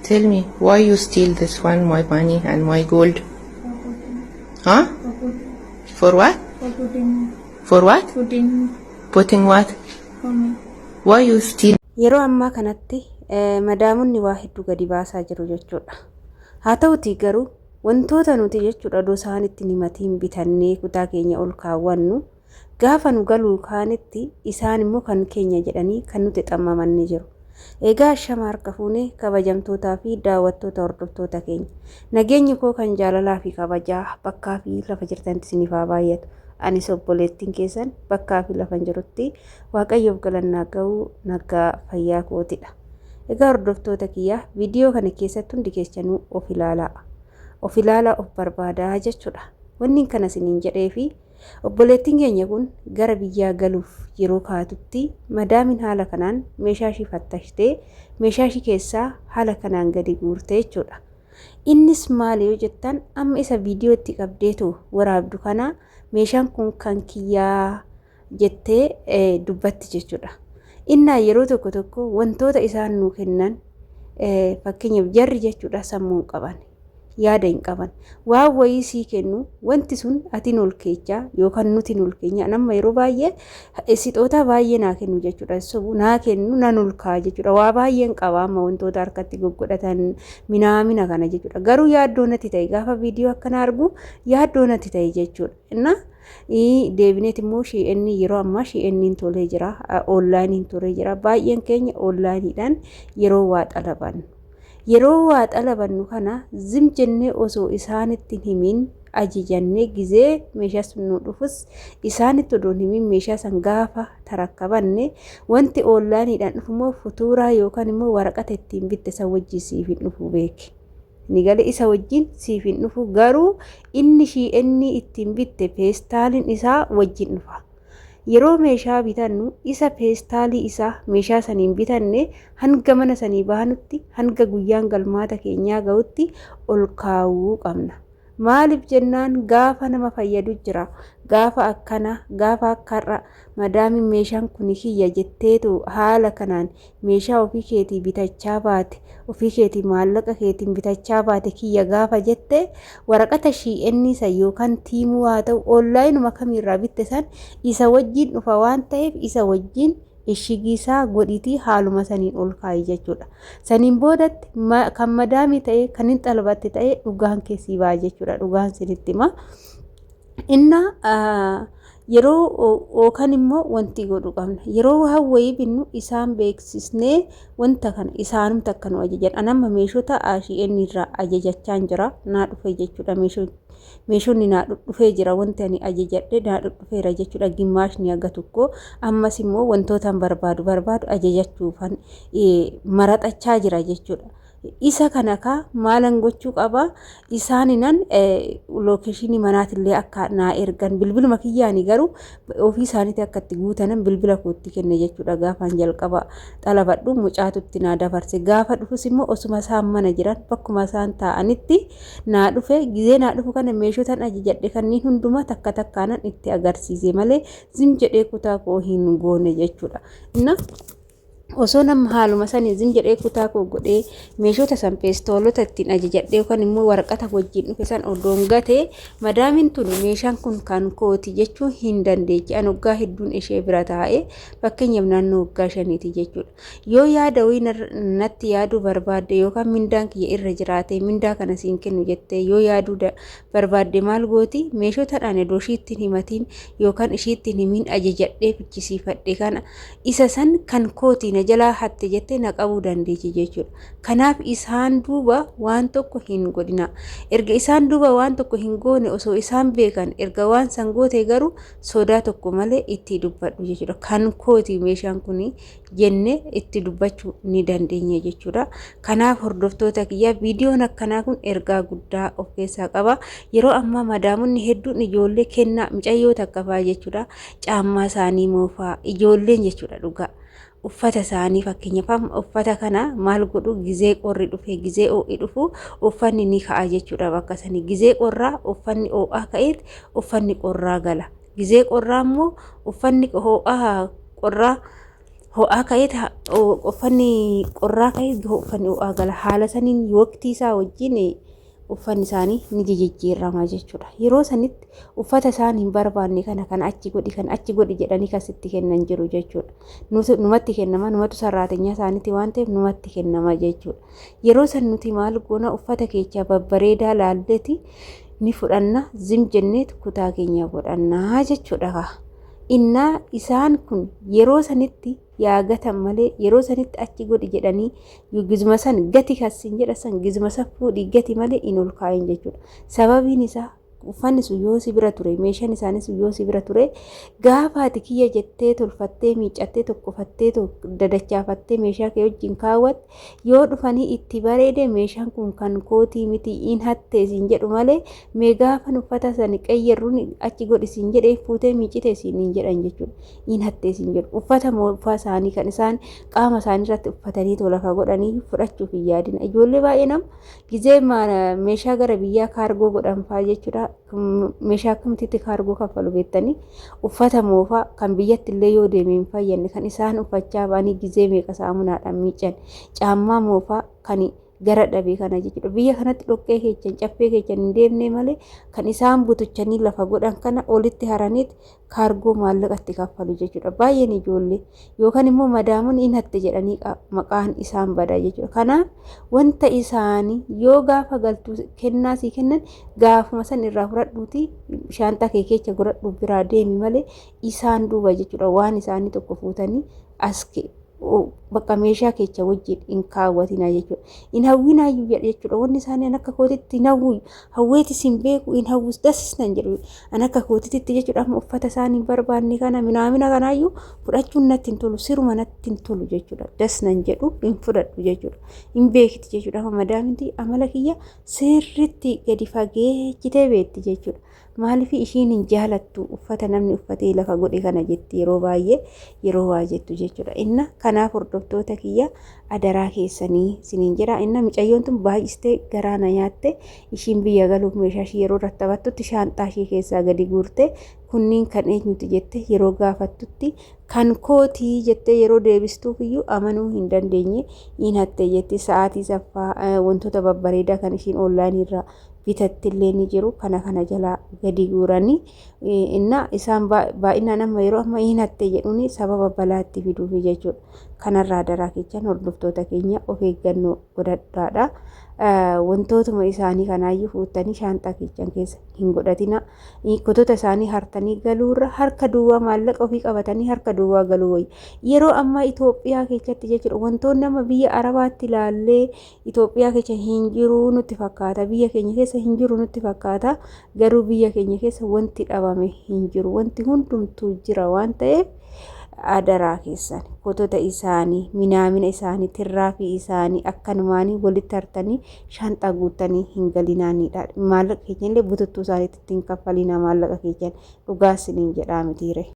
Tell me, why you steal this one, my money and my gold? Huh? For what? For putting. For what? Putting. Putting what? For me. Why you steal? Yeroo ammaa kanatti madaamunni waa hedduu gadi baasaa jiru jechuudha. Haa ta'utii garuu wantoota nuti jechuudha doo isaanitti himatiin bitannee kutaa keenya ol kaawwannu gaafa nu galuu kaanitti isaan immoo kan keenya jedhanii kan nuti xammamanni jiru. Egaa shama harka fuunee kabajamtootaa fi daawwattoota hordoftoota keenya nageenyi koo kan jaalalaa fi kabajaa bakkaa fi lafa jirtanitti isiniif haa baay'atu. Anis obboleettiin keessan bakkaa fi lafa jirutti waaqayyoof galannaa ga'uu nagaa fayyaa kootidha. Egaa hordoftoota kiyyaa viidiyoo kana keessatti hundi keessanuu of ilaalaa of barbaadaa jechuudha. Wanni kana isiniin jedhee fi obboleettiin keenya kun gara biyyaa galuuf yeroo kaatutti madaamin haala kanaan meeshaa ishii fattashtee meeshaa ishii keessaa haala kanaan gadi guurtee jechuudha. Innis maali yoo jettan amma isa viidiyoo itti qabdeetu waraabdu kana meeshaan kun kan kiyyaa jettee dubbatti jechuudha. Innaa yeroo tokko tokko wantoota isaan nuu kennan fakkeenyaaf jarri jechuudha sammuu hin qaban. Yaada hin qaban waa wayii sii kennu wanti sun atiin ol keechaa yookaan nuti ol keenya nama yeroo baay'ee sixoota baay'ee naa kennu jechuudha sobu naa kennu nan ol kaa jechuudha waa baay'een qaba amma wantoota harkatti goggodhatan minaamina kana jechuudha garuu yaaddoo natti ta'e gaafa viidiyoo akkana argu yaaddoo natti ta'e jechuudha inna deebineet immoo shi'enni yeroo ammaa shi'enniin tolee jira onlaayiniin tolee jira baay'een keenya onlaayiniidhaan yeroo waa xalaban. Yeroo waa xalabannu kana zim jennee osoo isaanitti himin ajajannee gizee meeshaa sun nu dhufus isaanitti odoon himin meeshaa san gaafa tarakkabanne wanti onlaayiniidhaan dhufumoo futuuraa yookaan immoo waraqata ittiin bitte isa wajjin siif hin dhufu beeki. Ni galee isa wajjin siif hin dhufu garuu inni shi'enni ittiin bitte peestaaliin isaa wajjin dhufa. Yeroo meeshaa bitannu isa peestaalii isaa meeshaa saniin bitanne hanga mana sanii baanutti hanga guyyaan galmaata keenyaa ga'utti ol kaawuu qabna. Maaliif jennaan gaafa nama fayyadu jira gaafa akkana gaafa akkarra madaamin meeshaan kun kiyya jetteetu haala kanaan meeshaa ofii keetii bitachaa baate ofii keetii maallaqa keetiin bitachaa baate kiyya gaafa jette waraqata shi'enni isa yookaan tiimuu haa ta'u onlaayinuma kamiirraa bitte san isa wajjin dhufa waan ta'eef isa wajjin ishigiisaa godhitii haaluma saniin ol kaa'i jechuudha. Saniin boodatti kan madaamii ta'e kan hin xalbatte ta'e dhugaan keessii baa jechuudha dhugaan sinitti hima. Inna yeroo yookaan immoo wanti godhu qabna yeroo waa wayii binnu isaan beeksisnee wanta kana isaanumta akka nu ajajan anamma meeshota shi'enni irraa ajajachaa jira naa dhufe jechuudha meeshonni naa dhufee jira wanti ani ajajadhe naa dhufeera jechuudha gimmaashni aga tokko ammas immoo wantoota barbaadu ajajachuufan maraxachaa jira jechuudha. Isa kana ka maalan gochuu qaba isaaninan lookeeshinii manaatillee akka naa ergan bilbiluma kiyyaanii garuu ofii isaaniitti akka itti guutanan bilbila kootti kenne jechuudha gaafaan jalqaba xalabadhu mucaatutti naa dabarse gaafa dhufus immoo osuma isaan mana jiran bakkuma isaan taa'anitti naa dhufe gizee naa dhufu kana meeshotan ajajadhe kanneen hunduma takka takkaanan itti agarsiise malee zim jedhee kutaa koo hin goone jechuudha. Inna osoo nama haaluma sanii zim jedhee kutaa koo godhee meeshota san peestoolota ittiin ajajadhee yookaan immoo waraqata wajjin dhufe san odoon gatee madaamin tun meeshaan kun kan kooti jechuun hin dandeechi an waggaa hedduun ishee bira taa'ee fakkeenyaaf naannoo waggaa 5 jechuudha. Yoo yaada wayii natti yaaduu barbaadde yookaan mindaan kiyya irra jiraate mindaa kana siin kennu jettee yoo yaaduu barbaadde maal gooti meeshotaadhaan edoo ishiittiin himatiin yookaan ishiittiin himin ajajadhee fichisiifadhe kana isa san kan kooti na jalaa hatte jettee na qabuu dandeechi jechuudha. Kanaaf isaan duuba waan tokko hin godhina. Erga isaan duuba waan tokko hin goone osoo isaan beekan erga waan san goote garuu sodaa tokko malee itti dubbadhu jechuudha. Kan kooti meeshaan kun jenne itti dubbachuu ni dandeenya jechuudha. Kanaaf hordoftoota kiyya viidiyoon akkanaa kun ergaa guddaa of keessaa qaba. Yeroo ammaa madaamunni hedduun ijoollee kennaa mucayyoo takka fa'aa jechuudha. Caammaa isaanii moofaa ijoolleen jechuudha dhugaa. Uffata isaanii fakkeenyaaf uffata kana maal godhu gizee qorri dhufe gizee oo'i dhufu uffanni ni ka'a jechuudha bakka sanii gizee qorraa uffanni oo'aa ka'eet uffanni qorraa gala gizee qorraa immoo uffanni oo'aa qorraa ho'aa ka'ee uffanni qorraa ka'ee uffanni ho'aa gala haala saniin waqtii isaa wajjin uffanni isaanii ni jijjiirama jechuudha. Yeroo sanitti uffata isaan hin barbaanne kan achi godhi jedhanii kasitti kennan jiru jechuudha. Numatti kennama numatu sarraatenyaa isaaniiti waan ta'eef numatti kennama jechuudha. Yeroo san nuti maal goona uffata keenya babbareedaa laalleeti ni fudhanna zim jenneet kutaa keenya godhannaa jechuudha. Innaa isaan kun yeroo sanitti yaagatan malee yeroo sanitti achi godhi jedhanii gizma san gati kasin jedha san gizma san fuudhii gati malee in ol kaa'in jechuudha. Sababiin isaa uffanni sun yoo si bira ture meeshaan isaanis yoo si bira ture gaafa ati kiyya jettee tolfattee miicattee tokkofattee dadachaafattee meeshaa kee wajjin kaawwatte yoo dhufanii itti bareede meeshaan kun kan kootii miti in hattee siin jedhu malee mee gaafan uffata san qayyarruun achi godhi siin jedhee fuutee miicite siin hin jedhan jechuudha. In hattee siin jedhu uffata moofaa isaanii kan isaan qaama isaanii irratti uffatanii lafa godhanii fudhachuuf hin yaadina. Ijoollee baay'ee nama gizee meeshaa gara biyyaa kaargoo godhan fa'aa jechuudha. Meeshaa akkamitti kaargoo kaffalu beektanii uffata moofaa kan biyyatti illee yoo deeme hin fayyadne kan isaan uffachaa ba'anii gizee meeqa saamunaadhaan miican caammaa moofaa kan gara dhabee kana jechuudha. Biyya kanatti dhoqqee keechan caffee keechan hin deemne malee kan isaan butuchanii lafa godhan kana olitti haraniit kaargoo maallaqatti kaffalu jechuudha. Baay'een ijoollee yookaan immoo madaamuun in hatte jedhanii maqaan isaan bada jechuudha. Kanaaf wanta isaanii yoo gaafa galtuu kennaa sii kennan gaafuma san irraa fudhadhuuti shaantaa kee keessa godhadhu biraa deemi malee isaan duuba jechuudha. Waan isaanii tokko fuutanii as bakka meeshaa keessa wajjin in kaawwatina jechuudha. In hawwinaayyuu jedha jechuudha. Wanni isaanii akka kootitti hin hawwu hawweetis hin beeku in hawwus dasisnan jedhu an akka kootitti jechuudha. Amma uffata isaanii barbaanne kana minaamina kanaayyuu fudhachuun natti hin tolu siruma natti hin tolu jechuudha. Dasnan jedhu hin fudhadhu jechuudha. Hin beekti jechuudha. Amma madaaminti amala kiyya sirritti gadi fageechitee beetti jechuudha. Maaliif ishiin hin jaalattu uffata namni uffatee lafa godhe kana jetti yeroo baay'ee yeroo waa jettu jechuudha. Inna kanaaf hordoftoota kiyya adaraa keessanii siniin jedha. Inna mucayyoon tun baay'istee garaana nyaatte ishiin biyya galuuf meeshaa ishii yeroo rattabattutti shaanxaa ishii keessaa gadi guurte kunniin kan eenyuti jette yeroo gaafattutti kan kootii jette yeroo deebistuuf iyyuu amanuu hin dandeenye in hatte jetti sa'aatii saffaa wantoota babbareedaa kan ishiin onlaayinii irraa bitatti illee ni jiru kana jalaa gadi guuranii inna isaan baay'inaan amma yeroo amma in hatte jedhuuni sababa balaatti fiduufi jechuudha. Kanarraa daraa keechan hordoftoota keenya of eeggannoo godhadhaadha. Wantootuma isaanii kanaayyuu fuutanii shaanxaa keechan keessa hin godhatina. Kotota isaanii hartanii galuurra harka duwwaa maallaqa ofii qabatanii harka duwwaa galuu wayya. Yeroo amma Itoophiyaa keessatti jechuudha wantoonni amma biyya Arabaatti ilaallee Itoophiyaa keessa hin jiru nutti fakkaata. Biyya keenya keessa hin jiru nutti fakkaata. Garuu biyya keenya keessa wanti dhabame hin jiru. Wanti hundumtuu jira waan ta'eef adaraa keessan kotota isaanii minaamina isaanii tirraafii isaanii akkanumaanii walitti hartanii shaanxaa guutanii hin galinaanidha. Maallaqa keenya illee bututtuu isaaniitti hin kaffalinaa maallaqa keenya dhugaa isiniin jedhaa mitiire.